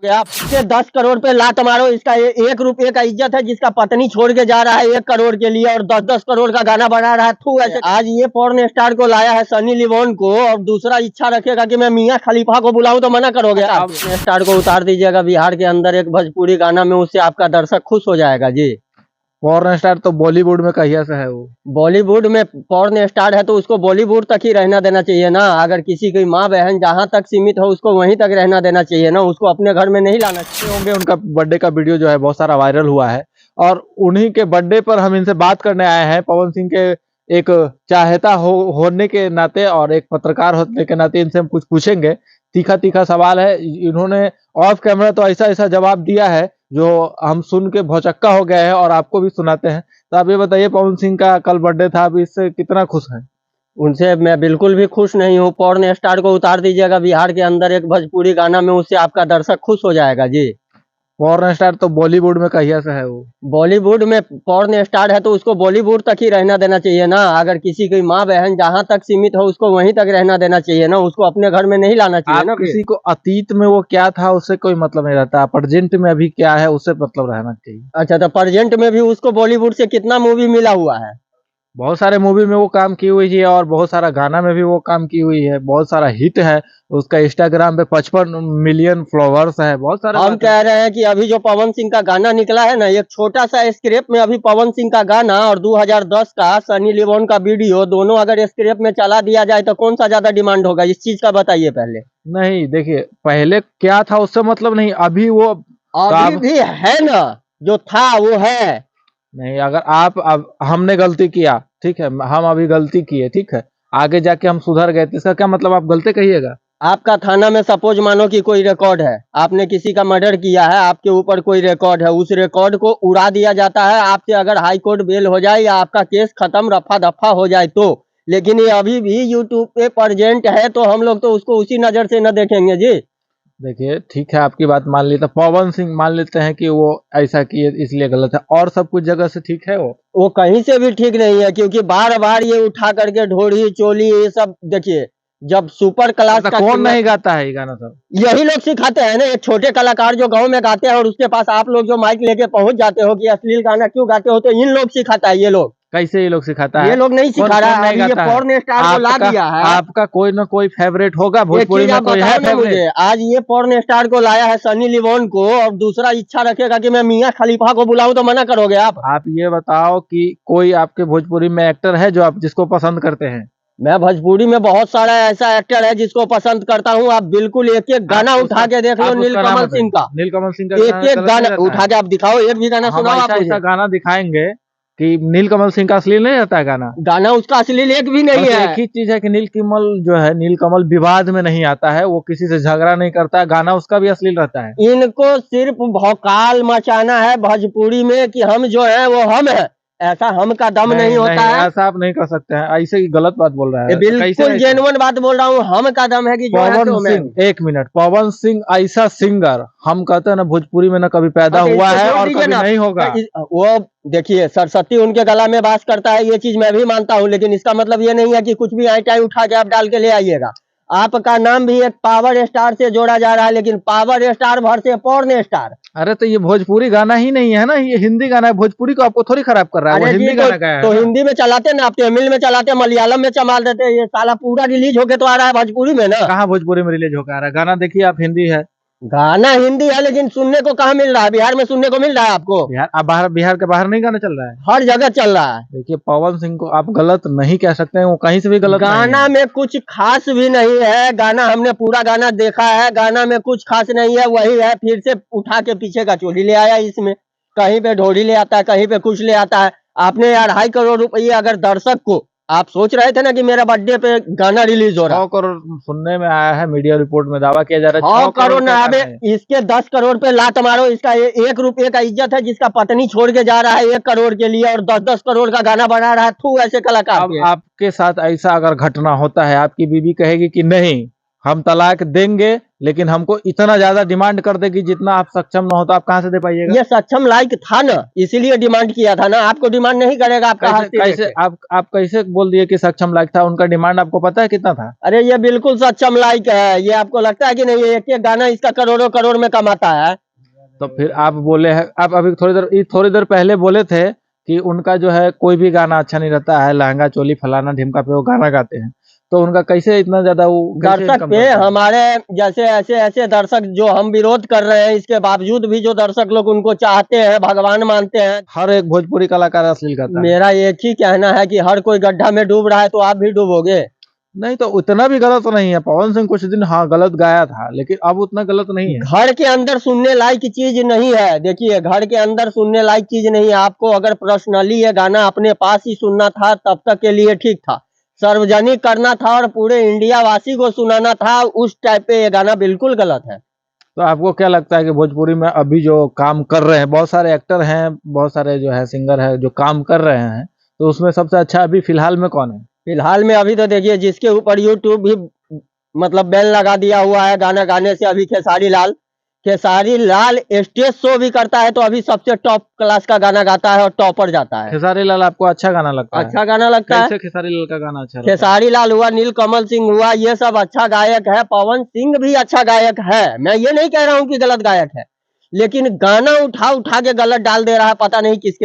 आप 10 करोड़ पे लात मारो, इसका 1 रुपये का इज्जत है जिसका पत्नी छोड़ के जा रहा है 1 करोड़ के लिए और 10-10 करोड़ का गाना बना रहा है। थू ऐसे आज ये पॉर्न स्टार को लाया है सनी लियोन को और दूसरा इच्छा रखेगा कि मैं मियां खलीफा को बुलाऊं तो मना करोगे आप? स्टार को उतार दीजिएगा बिहार के अंदर एक भोजपुरी गाना में, उससे आपका दर्शक खुश हो जाएगा जी। पॉर्न स्टार तो बॉलीवुड में कहिया से है वो। बॉलीवुड में पॉर्न स्टार है तो उसको बॉलीवुड तक ही रहना देना चाहिए ना। अगर किसी की माँ बहन जहाँ तक सीमित हो उसको वहीं तक रहना देना चाहिए ना, उसको अपने घर में नहीं लाना चाहिए। होंगे उनका बर्थडे का वीडियो जो है बहुत सारा वायरल हुआ है और उन्हीं के बर्थडे पर हम इनसे बात करने आए हैं। पवन सिंह के एक चाहता होने के नाते और एक पत्रकार होने के नाते इनसे हम कुछ पूछेंगे। तीखा तीखा सवाल है। इन्होंने ऑफ कैमरा तो ऐसा ऐसा जवाब दिया है जो हम सुन के भौचक्का हो गए हैं और आपको भी सुनाते हैं। तो आप ये बताइए, पवन सिंह का कल बर्थडे था, अब इससे कितना खुश हैं? उनसे मैं बिल्कुल भी खुश नहीं हूँ। पॉर्न स्टार को उतार दीजिएगा बिहार के अंदर एक भोजपुरी गाना में, उससे आपका दर्शक खुश हो जाएगा जी। पॉर्न स्टार तो बॉलीवुड में कहिया से है वो। बॉलीवुड में पॉर्न स्टार है तो उसको बॉलीवुड तक ही रहना देना चाहिए ना। अगर किसी की माँ बहन जहाँ तक सीमित हो उसको वहीं तक रहना देना चाहिए ना, उसको अपने घर में नहीं लाना चाहिए ना। किसी को अतीत में वो क्या था उससे कोई मतलब नहीं रहता, प्रेजेंट में अभी क्या है उससे मतलब रहना चाहिए। अच्छा, तो प्रेजेंट में भी उसको बॉलीवुड से कितना मूवी मिला हुआ है? बहुत सारे मूवी में वो काम की हुई है और बहुत सारा गाना में भी वो काम की हुई है। बहुत सारा हिट है उसका। इंस्टाग्राम पे 55 मिलियन फॉलोअर्स है। बहुत सारे हम कह रहे हैं कि अभी जो पवन सिंह का गाना निकला है ना, एक छोटा सा स्क्रिप्ट में अभी पवन सिंह का गाना और 2010 का सनी लियोन का वीडियो, दोनों अगर स्क्रिप्ट में चला दिया जाए तो कौन सा ज्यादा डिमांड होगा? इस चीज का बताइए पहले। नहीं, देखिए पहले क्या था उससे मतलब नहीं, अभी वो अभी भी है ना, जो था वो है। नहीं, अगर आप अब हमने गलती किया, ठीक है, हम अभी गलती किए, ठीक है, आगे जाके हम सुधर गए तो इसका क्या मतलब आप गलती कहिएगा? आपका थाना में सपोज मानो कि कोई रिकॉर्ड है, आपने किसी का मर्डर किया है, आपके ऊपर कोई रिकॉर्ड है, उस रिकॉर्ड को उड़ा दिया जाता है आपसे। अगर हाई कोर्ट बेल हो जाए या आपका केस खत्म रफा दफा हो जाए तो, लेकिन ये अभी भी यूट्यूब पे प्रेजेंट है तो हम लोग तो उसको उसी नजर से न देखेंगे जी। देखिए ठीक है, आपकी बात मान ली, तो पवन सिंह मान लेते हैं कि वो ऐसा किए इसलिए गलत है, और सब कुछ जगह से ठीक है वो कहीं से भी ठीक नहीं है, क्योंकि बार बार ये उठा करके ढोड़ी चोली ये सब देखिए। जब सुपर क्लास का कौन नहीं गाता है ये गाना? सब यही लोग सिखाते हैं ना, एक छोटे कलाकार जो गांव में गाते हैं और उसके पास आप लोग जो माइक लेके पहुंच जाते हो कि अश्लील गाना क्यों गाते हो, तो इन लोग सिखाता है। ये लोग कैसे ये लोग सिखाता है? ये लोग नहीं सिखा रहा है, ये पॉर्न स्टार को ला दिया है। आपका कोई ना कोई फेवरेट होगा भोजपुरी में, कोई है फेवरेट? मुझे आज ये पॉर्न स्टार को लाया है सनी लियोन को और दूसरा इच्छा रखेगा कि मैं मियां खलीफा को बुलाऊं तो मना करोगे आप? आप ये बताओ कि कोई आपके भोजपुरी में एक्टर है जो आप जिसको पसंद करते हैं? मैं भोजपुरी में बहुत सारा ऐसा एक्टर है जिसको पसंद करता हूँ। आप बिल्कुल एक एक गाना उठा के देख लो नीलकमल सिंह का। नीलकमल सिंह का एक एक गाना उठा के आप दिखाओ, एक भी गाना सुनाओ आप। ऐसा गाना दिखाएंगे कि नीलकमल सिंह का अश्लील नहीं रहता है गाना। गाना उसका अश्लील एक भी नहीं है। एक ही चीज है कि नीलकमल जो है, नीलकमल विवाद में नहीं आता है, वो किसी से झगड़ा नहीं करता है, गाना उसका भी अश्लील रहता है। इनको सिर्फ भौकाल मचाना है भोजपुरी में कि हम जो है वो हम है, ऐसा हम का दम नहीं होता है। ऐसा आप नहीं कर सकते हैं, ऐसे ही गलत बात बोल रहा है। बिल्कुल जेन्युइन बात बोल रहा हूँ, हम का दम है कि जो है तो मैं। एक मिनट, पवन सिंह ऐसा सिंगर हम कहते हैं ना भोजपुरी में ना कभी पैदा हुआ है और कभी नहीं होगा। वो देखिए सरस्वती उनके गला में वास करता है, ये चीज मैं भी मानता हूँ, लेकिन इसका मतलब ये नहीं है कि कुछ भी आईटाई उठा के आप डाल के ले आइएगा। आपका नाम भी एक पावर स्टार से जोड़ा जा रहा है, लेकिन पावर स्टार भर से पॉर्न स्टार। अरे तो ये भोजपुरी गाना ही नहीं है ना, ये हिंदी गाना है। भोजपुरी को आपको थोड़ी खराब कर रहा है, वो हिंदी गाना गाया है। तो हिंदी में चलाते ना, आप तमिल में चलाते, मलयालम में चमाल देते, ये साला पूरा रिलीज होके तो आ रहा है भोजपुरी में ना। कहाँ भोजपुरी में रिलीज होकर आ रहा है गाना? देखिए आप, हिंदी है, गाना हिंदी है, लेकिन सुनने को कहाँ मिल रहा है? बिहार में सुनने को मिल रहा है आपको? बिहार के बाहर नहीं गाना चल रहा है, हर जगह चल रहा है। देखिए पवन सिंह को आप गलत नहीं कह सकते हैं, वो कहीं से भी गलत नहीं है। गाना में कुछ खास भी नहीं है। गाना हमने पूरा गाना देखा है, गाना में कुछ खास नहीं है, वही है फिर से उठा के पीछे का चोली ले आया इसमें। कहीं पे ढोड़ी ले आता है, कहीं पे कुछ ले आता है। आपने यार 2.5 करोड़ रुपये अगर दर्शक को, आप सोच रहे थे ना कि मेरा बर्थडे पे गाना रिलीज हो रहा है। 100 करोड़ सुनने में आया है, मीडिया रिपोर्ट में दावा किया जा रहा है 100 करोड़ ना आवे, इसके 10 करोड़ पे लात मारो, इसका 1 रुपये का इज्जत है जिसका पत्नी छोड़ के जा रहा है 1 करोड़ के लिए और 10-10 करोड़ का गाना बना रहा है। थू ऐसे कलाकार। अब आपके साथ ऐसा अगर घटना होता है, आपकी बीवी कहेगी कि नहीं हम तलाक देंगे, लेकिन हमको इतना ज्यादा डिमांड कर दे कि जितना आप सक्षम ना हो तो आप कहाँ से दे पाइएगा? ये सक्षम लायक था ना, इसीलिए डिमांड किया था ना। आपको डिमांड नहीं करेगा आपका कैसे हस्ती कैसे देखे। आप कैसे बोल दिए कि सक्षम लायक था? उनका डिमांड आपको पता है कितना था? अरे ये बिल्कुल सक्षम लायक है। ये आपको लगता है कि नहीं, एक एक गाना इसका करोड़ों करोड़ में कमाता है। तो फिर आप बोले हैं, आप अभी थोड़ी देर पहले बोले थे कि उनका जो है कोई भी गाना अच्छा नहीं रहता है, लहंगा चोली फलाना ढिमका पे वो गाना गाते हैं, तो उनका कैसे इतना ज्यादा वो कैसे दर्शक इनकम पे करते हैं? हमारे जैसे ऐसे ऐसे दर्शक जो हम विरोध कर रहे हैं, इसके बावजूद भी जो दर्शक लोग उनको चाहते हैं, भगवान मानते हैं। हर एक भोजपुरी कलाकार अश्लील गाता है। मेरा एक ही कहना है कि हर कोई गड्ढा में डूब रहा है तो आप भी डूबोगे। नहीं तो उतना भी गलत नहीं है। पवन सिंह कुछ दिन हाँ गलत गाया था, लेकिन अब उतना गलत नहीं है। घर के अंदर सुनने लायक चीज नहीं है। देखिए, घर के अंदर सुनने लायक चीज नहीं है। आपको अगर पर्सनली ये गाना अपने पास ही सुनना था तब तक के लिए ठीक था। सार्वजनिक करना था और पूरे इंडिया वासी को सुनाना था, उस टाइप पे ये गाना बिल्कुल गलत है। तो आपको क्या लगता है कि भोजपुरी में अभी जो काम कर रहे हैं, बहुत सारे एक्टर हैं, बहुत सारे जो है सिंगर है जो काम कर रहे हैं, तो उसमें सबसे अच्छा अभी फिलहाल में कौन है? फिलहाल में अभी तो देखिए, जिसके ऊपर यूट्यूब भी मतलब बैन लगा दिया हुआ है गाना गाने से, अभी खेसारी लाल। खेसारी लाल स्टेज शो भी करता है तो अभी सबसे टॉप क्लास का गाना गाता है और टॉपर जाता है। खेसारी लाल आपको अच्छा गाना लगता है? अच्छा गाना लगता है। कैसे खेसारी लाल का गाना अच्छा लगता है? खेसारी लाल हुआ, नीलकमल सिंह हुआ, ये सब अच्छा गायक है। पवन सिंह भी अच्छा गायक है, मैं ये नहीं कह रहा हूँ कि गलत गायक है, लेकिन गाना उठा उठा के गलत डाल दे रहा है, पता नहीं किसके